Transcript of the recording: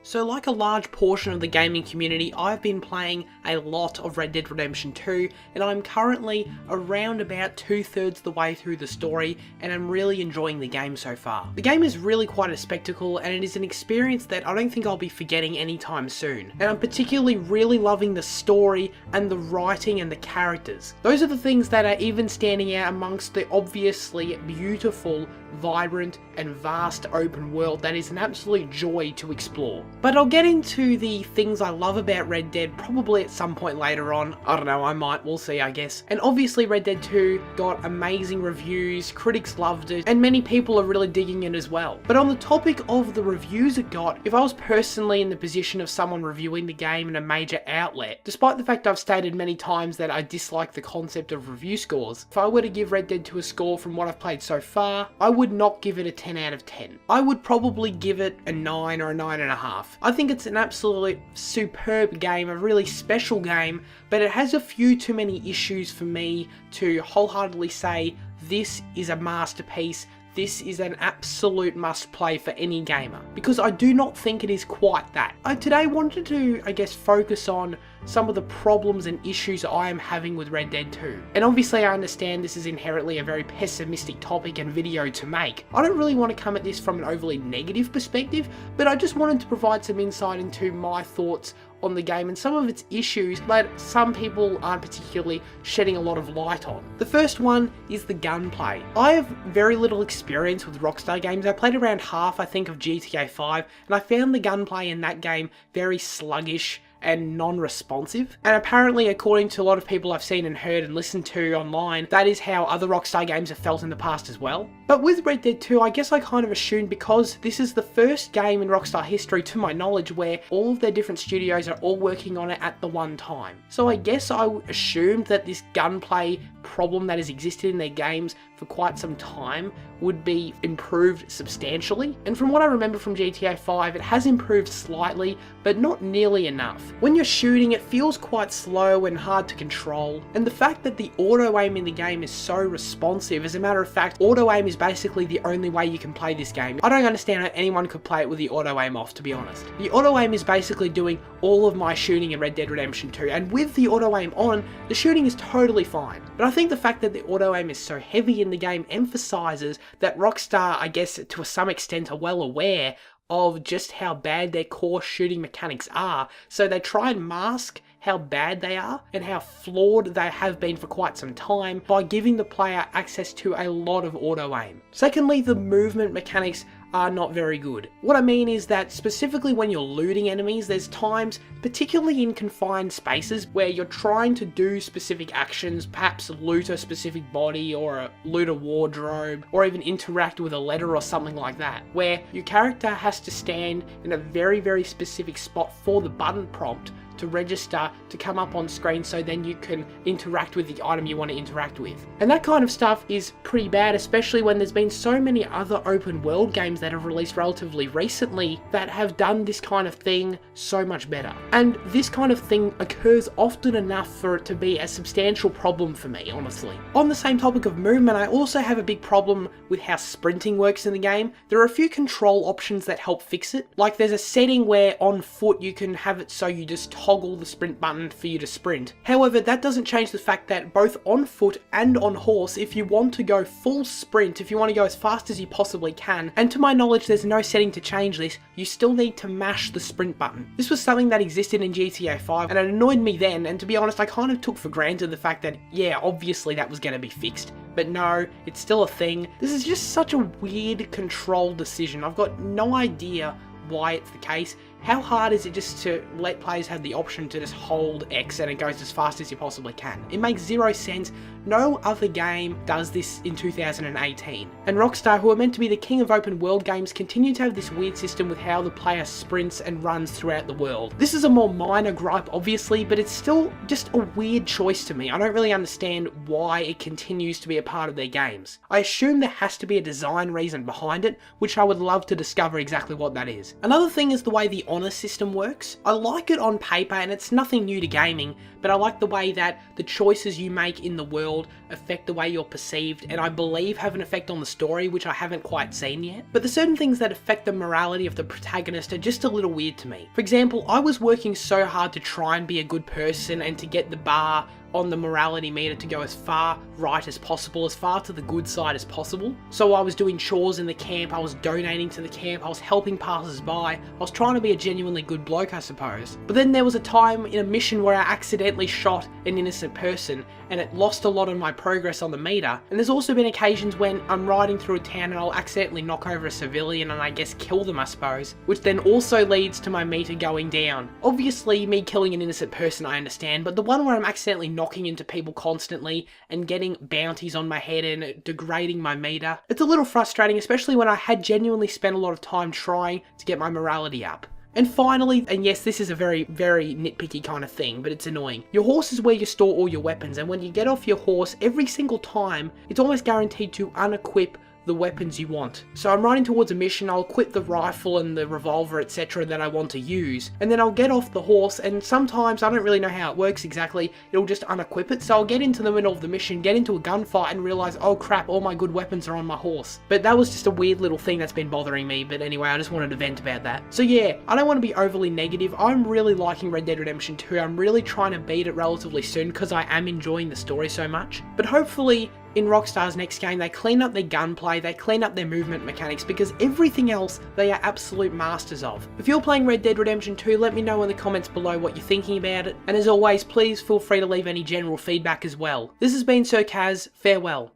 So like a large portion of the gaming community, I've been playing a lot of Red Dead Redemption 2, and I'm currently around about 2/3 the way through the story, and I'm really enjoying the game so far. The game is really quite a spectacle, and it is an experience that I don't think I'll be forgetting anytime soon. And I'm particularly really loving the story and the writing and the characters. Those are the things that are even standing out amongst the obviously beautiful, vibrant and vast open world that is an absolute joy to explore. But I'll get into the things I love about Red Dead probably at some point later on. I don't know, I might, we'll see I guess. And obviously Red Dead 2 got amazing reviews, critics loved it, and many people are really digging it as well. But on the topic of the reviews it got, if I was personally in the position of someone reviewing the game in a major outlet, despite the fact I've stated many times that I dislike the concept of review scores, if I were to give Red Dead 2 a score from what I've played so far, I would not give it a 10 out of 10. I would probably give it a 9 or a 9.5. I think it's an absolute superb game, a really special game, but it has a few too many issues for me to wholeheartedly say this is a masterpiece. This is an absolute must play for any gamer, because I do not think it is quite that. I today wanted to, I guess, focus on some of the problems and issues I am having with Red Dead 2. And obviously I understand this is inherently a very pessimistic topic and video to make. I don't really want to come at this from an overly negative perspective, but I just wanted to provide some insight into my thoughts on the game and some of its issues that some people aren't particularly shedding a lot of light on. The first one is the gunplay. I have very little experience with Rockstar games. I played around half, I think, of GTA 5, and I found the gunplay in that game very sluggish and non-responsive, and apparently according to a lot of people I've seen and heard and listened to online, that is how other Rockstar games have felt in the past as well. But with Red Dead 2, I guess I kind of assumed, because this is the first game in Rockstar history to my knowledge where all of their different studios are all working on it at the one time. So I guess I assumed that this gunplay problem that has existed in their games for quite some time would be improved substantially. And from what I remember from GTA 5, it has improved slightly, but not nearly enough. When you're shooting, it feels quite slow and hard to control. And the fact that the auto-aim in the game is so responsive, as a matter of fact, auto-aim is basically the only way you can play this game. I don't understand how anyone could play it with the auto-aim off, to be honest. The auto-aim is basically doing all of my shooting in Red Dead Redemption 2, and with the auto-aim on, the shooting is totally fine. But I think the fact that the auto-aim is so heavy in the game emphasizes that Rockstar, I guess to some extent, are well aware of just how bad their core shooting mechanics are, so they try and mask how bad they are and how flawed they have been for quite some time by giving the player access to a lot of auto-aim. Secondly, the movement mechanics are not very good. What I mean is that specifically when you're looting enemies, there's times, particularly in confined spaces, where you're trying to do specific actions, perhaps loot a specific body or loot a wardrobe, or even interact with a letter or something like that, where your character has to stand in a very, very specific spot for the button prompt to register to come up on screen, so then you can interact with the item you want to interact with. And that kind of stuff is pretty bad, especially when there's been so many other open world games that have released relatively recently that have done this kind of thing so much better. And this kind of thing occurs often enough for it to be a substantial problem for me, honestly. On the same topic of movement, I also have a big problem with how sprinting works in the game. There are a few control options that help fix it. Like there's a setting where on foot you can have it so you just toggle the sprint button for you to sprint. However, that doesn't change the fact that both on foot and on horse, if you want to go full sprint, if you want to go as fast as you possibly can, and to my knowledge there's no setting to change this, you still need to mash the sprint button. This was something that existed in GTA 5 and it annoyed me then, and to be honest I kind of took for granted the fact that yeah, obviously that was going to be fixed. But no, it's still a thing. This is just such a weird control decision. I've got no idea why it's the case. How hard is it just to let players have the option to just hold X and it goes as fast as you possibly can? It makes zero sense. No other game does this in 2018. And Rockstar, who are meant to be the king of open world games, continue to have this weird system with how the player sprints and runs throughout the world. This is a more minor gripe, obviously, but it's still just a weird choice to me. I don't really understand why it continues to be a part of their games. I assume there has to be a design reason behind it, which I would love to discover exactly what that is. Another thing is the way the honor system works. I like it on paper and it's nothing new to gaming, but I like the way that the choices you make in the world affect the way you're perceived, and I believe have an effect on the story, which I haven't quite seen yet. But the certain things that affect the morality of the protagonist are just a little weird to me. For example, I was working so hard to try and be a good person and to get the bar on the morality meter to go as far right as possible, as far to the good side as possible. So I was doing chores in the camp, I was donating to the camp, I was helping passers-by, I was trying to be a genuinely good bloke, I suppose. But then there was a time in a mission where I accidentally shot an innocent person, and it lost a lot of my progress on the meter. And there's also been occasions when I'm riding through a town and I'll accidentally knock over a civilian and I guess kill them, I suppose, which then also leads to my meter going down. Obviously, me killing an innocent person I understand, but the one where I'm accidentally knocking into people constantly and getting bounties on my head and degrading my meter, it's a little frustrating, especially when I had genuinely spent a lot of time trying to get my morality up. And finally, and yes, this is a very, very nitpicky kind of thing, but it's annoying. Your horse is where you store all your weapons, and when you get off your horse, every single time, it's almost guaranteed to unequip the weapons you want. So I'm riding towards a mission, I'll equip the rifle and the revolver, etc. that I want to use, and then I'll get off the horse, and sometimes, I don't really know how it works exactly, it'll just unequip it, so I'll get into the middle of the mission, get into a gunfight, and realize, oh crap, all my good weapons are on my horse. But that was just a weird little thing that's been bothering me, but anyway, I just wanted to vent about that. So yeah, I don't want to be overly negative, I'm really liking Red Dead Redemption 2, I'm really trying to beat it relatively soon, because I am enjoying the story so much. But hopefully, in Rockstar's next game, they clean up their gunplay, they clean up their movement mechanics, because everything else they are absolute masters of. If you're playing Red Dead Redemption 2, let me know in the comments below what you're thinking about it, and as always, please feel free to leave any general feedback as well. This has been SirCazz, farewell.